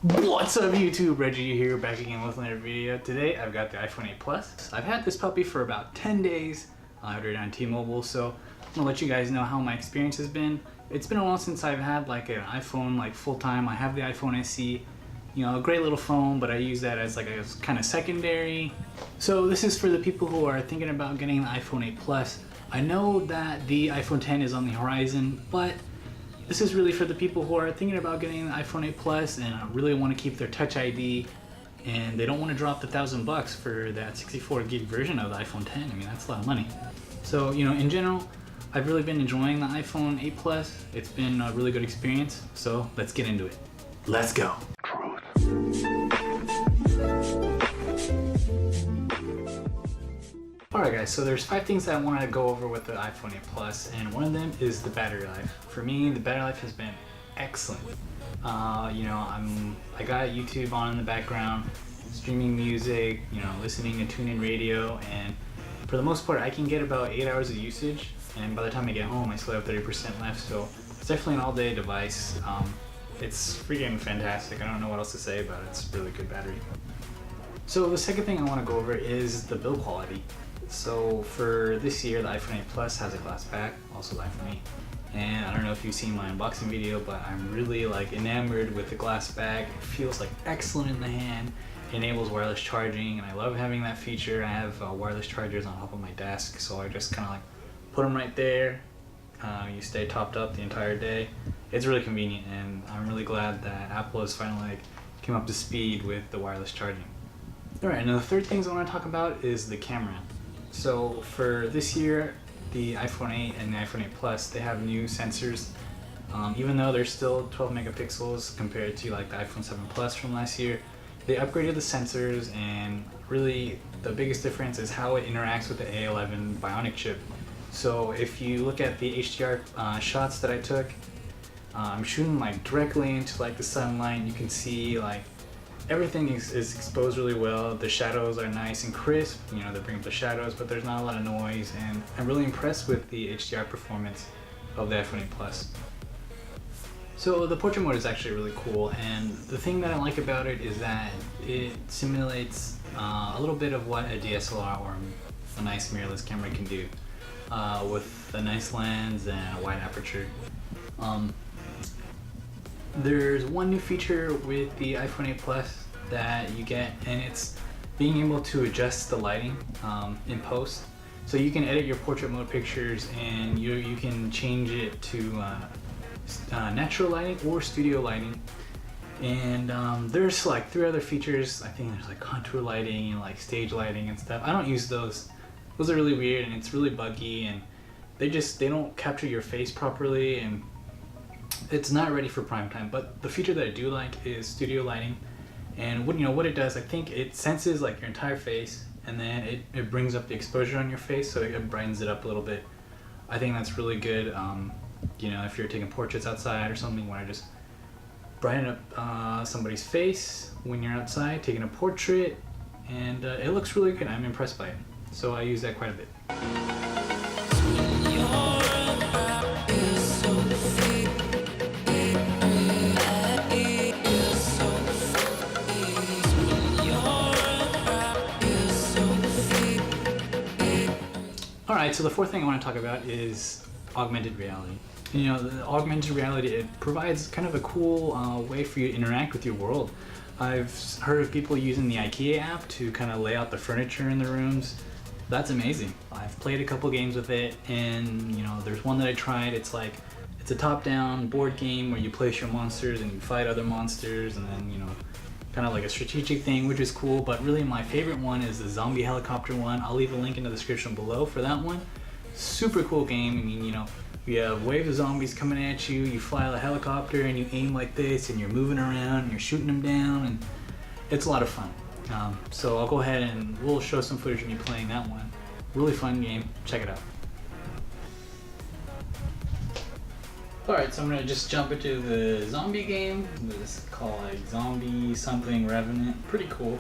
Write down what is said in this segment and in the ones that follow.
What's up YouTube, Reggie here, back again with another video. Today I've got the iPhone 8 Plus. I've had this puppy for about 10 days. I ordered it on T-Mobile, so I'm gonna let you guys know how my experience has been. It's been a while since I've had like an iPhone like full time. I have the iPhone SE, you know, a great little phone, but I use that as like a kind of secondary. So this is for the people who are thinking about getting the iPhone 8 Plus. I know that the iPhone 10 is on the horizon, but this is really for the people who are thinking about getting the iPhone 8 Plus and really want to keep their Touch ID and they don't want to drop the $1,000 for that 64 gig version of the iPhone 10. I mean, that's a lot of money. So, you know, in general, I've really been enjoying the iPhone 8 Plus. It's been a really good experience. So let's get into it. Let's go. Alright guys, so there's 5 things that I wanted to go over with the iPhone 8 Plus, and one of them is the battery life. For me, the battery life has been excellent. You know, I got YouTube on in the background, streaming music, you know, listening to TuneIn Radio, and for the most part I can get about 8 hours of usage, and by the time I get home I still have 30% left, so it's definitely an all-day device. It's freaking fantastic. I don't know what else to say about it. It's a really good battery. So the second thing I want to go over is the build quality. So for this year, the iPhone 8 Plus has a glass back, also the iPhone 8. And I don't know if you've seen my unboxing video, but I'm really like enamored with the glass back. It feels like excellent in the hand. It enables wireless charging, and I love having that feature. I have wireless chargers on top of my desk, so I just kind of like put them right there. You stay topped up the entire day. It's really convenient, and I'm really glad that Apple has finally like came up to speed with the wireless charging. Alright, now the third things I want to talk about is the camera. So for this year, the iPhone 8 and the iPhone 8 Plus, they have new sensors. Even though they're still 12 megapixels compared to like the iPhone 7 Plus from last year, they upgraded the sensors, and really the biggest difference is how it interacts with the A11 Bionic chip. So if you look at the HDR shots that I took, I'm shooting like directly into like the sunlight. You can see like everything is exposed really well. The shadows are nice and crisp, you know, they bring up the shadows, but there's not a lot of noise, and I'm really impressed with the HDR performance of the iPhone 8 Plus. So the portrait mode is actually really cool, and the thing that I like about it is that it simulates a little bit of what a DSLR or a nice mirrorless camera can do with a nice lens and a wide aperture. There's one new feature with the iPhone 8 Plus that you get, and it's being able to adjust the lighting in post. So you can edit your portrait mode pictures, and you can change it to natural lighting or studio lighting. And there's like 3 other features. I think there's like contour lighting and like stage lighting and stuff. I don't use those. Those are really weird, and it's really buggy, and they don't capture your face properly, and it's not ready for prime time. But the feature that I do like is studio lighting, and what it does, I think it senses like your entire face, and then it brings up the exposure on your face, so it brightens it up a little bit. I think that's really good. You know, if you're taking portraits outside or something, you want to just brighten up somebody's face when you're outside taking a portrait, and it looks really good. I'm impressed by it, so I use that quite a bit. Alright, so the fourth thing I want to talk about is augmented reality. You know, the augmented reality, it provides kind of a cool way for you to interact with your world. I've heard of people using the IKEA app to kind of lay out the furniture in the rooms. That's amazing. I've played a couple games with it, and you know, there's one that I tried. It's a top-down board game where you place your monsters and you fight other monsters, and then, you know, kind of like a strategic thing, which is cool. But really my favorite one is the zombie helicopter one. I'll leave a link in the description below for that one. Super cool game. I mean, you know, you have waves of zombies coming at you, you fly a helicopter and you aim like this, and you're moving around and you're shooting them down, and it's a lot of fun. So I'll go ahead and we'll show some footage of me playing that one. Really fun game, check it out. Alright, so I'm gonna just jump into the zombie game. This is called like Zombie something Revenant. Pretty cool.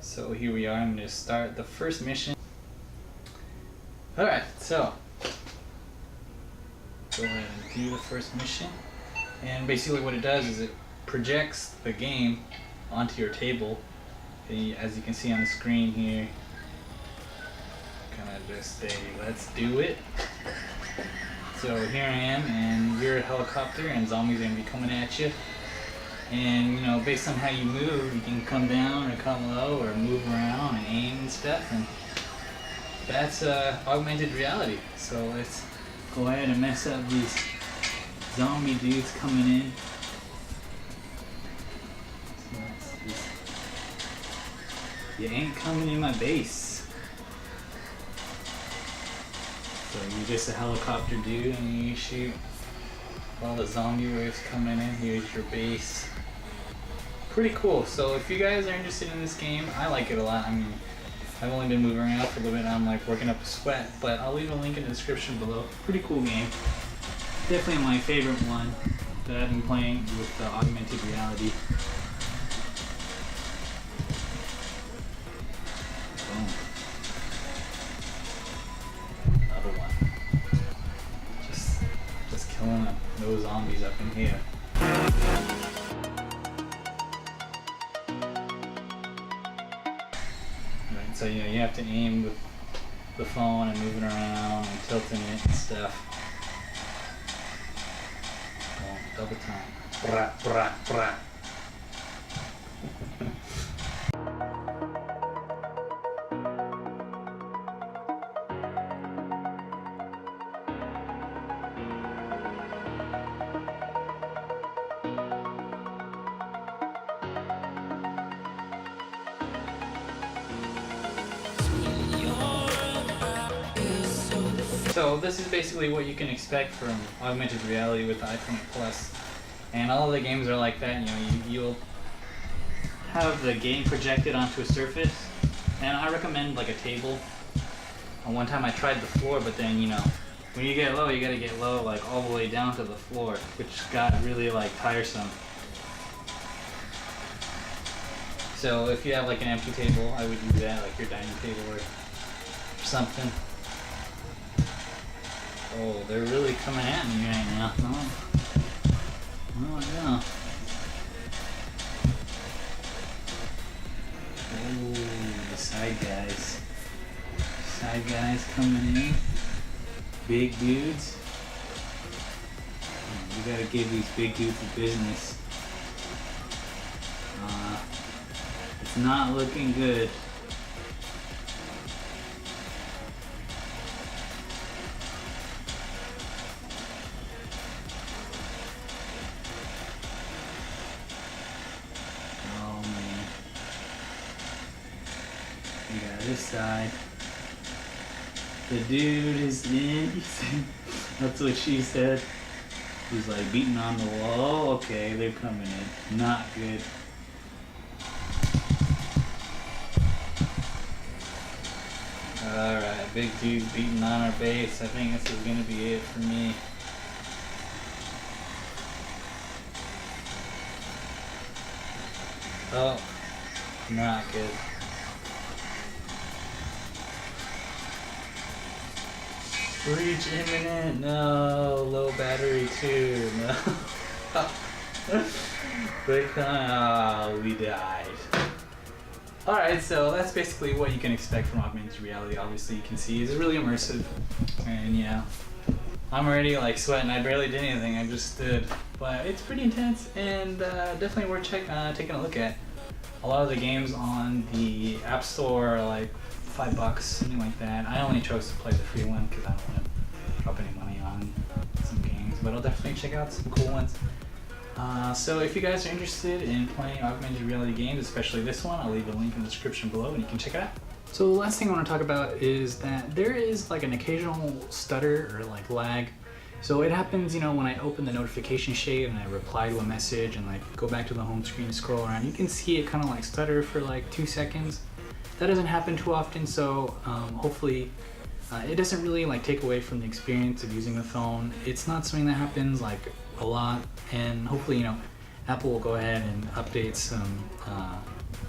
So here we are. I'm gonna start the first mission. Alright, so go ahead and do the first mission. And basically what it does is it projects the game onto your table. As you can see on the screen here, kind of just say, let's do it. So here I am, and you're a helicopter, and zombies are gonna be coming at you. And you know, based on how you move, you can come down or come low or move around and aim and stuff. And that's augmented reality. So let's go ahead and mess up these zombie dudes coming in. You ain't coming in my base. So you're just a helicopter dude and you shoot all the zombie waves coming in. Here's your base. Pretty cool. So if you guys are interested in this game, I like it a lot. I mean, I've only been moving around for a little bit. I'm like working up a sweat, but I'll leave a link in the description below. Pretty cool game. Definitely my favorite one that I've been playing with the augmented reality. Boom. Another one. Just killing those zombies up in here. Right, so you know you have to aim with the phone and moving around and tilting it and stuff. Oh, double time. Brah, brah, brah. So this is basically what you can expect from augmented reality with the iPhone Plus, and all of the games are like that. You know, you'll have the game projected onto a surface, and I recommend like a table. And one time I tried the floor, but then you know, when you get low, you gotta get low like all the way down to the floor, which got really like tiresome. So if you have like an empty table, I would use that, like your dining table or something. Oh, they're really coming at me right now. Oh yeah. Oh, the side guys. Side guys coming in. Big dudes. You gotta give these big dudes the business. It's not looking good. We got this side. The dude is in. That's what she said. He's like beating on the wall. Okay, they're coming in. Not good. Alright, big dude beating on our base. I think this is gonna be it for me. Oh, not good. Breach imminent. No, low battery too. No. We died. Alright, so that's basically what you can expect from augmented reality. Obviously you can see it's really immersive, and yeah, I'm already like sweating. I barely did anything, I just stood, but it's pretty intense and definitely worth taking a look at. A lot of the games on the App Store are like $5, something like that. I only chose to play the free one because I don't want to drop any money on some games, but I'll definitely check out some cool ones. So if you guys are interested in playing augmented reality games, especially this one, I'll leave a link in the description below and you can check it out. So the last thing I want to talk about is that there is like an occasional stutter or like lag. So it happens, you know, when I open the notification shade and I reply to a message and like go back to the home screen and scroll around, you can see it kind of like stutter for like 2 seconds. That doesn't happen too often, so hopefully it doesn't really like take away from the experience of using the phone. It's not something that happens like a lot, and hopefully, you know, Apple will go ahead and update some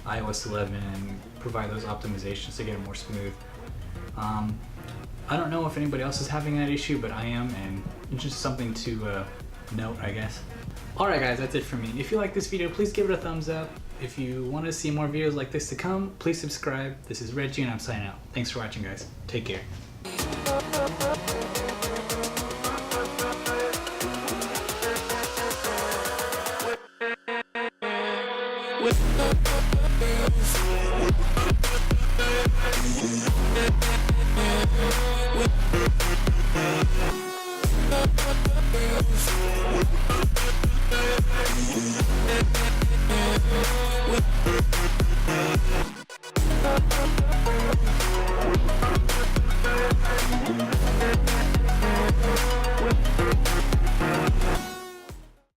iOS 11 and provide those optimizations to get it more smooth. I don't know if anybody else is having that issue, but I am, and it's just something to note, I guess. Alright guys, that's it for me. If you like this video, please give it a thumbs up. If you want to see more videos like this to come, please subscribe. This is Reggie and I'm signing out. Thanks for watching guys. Take care. With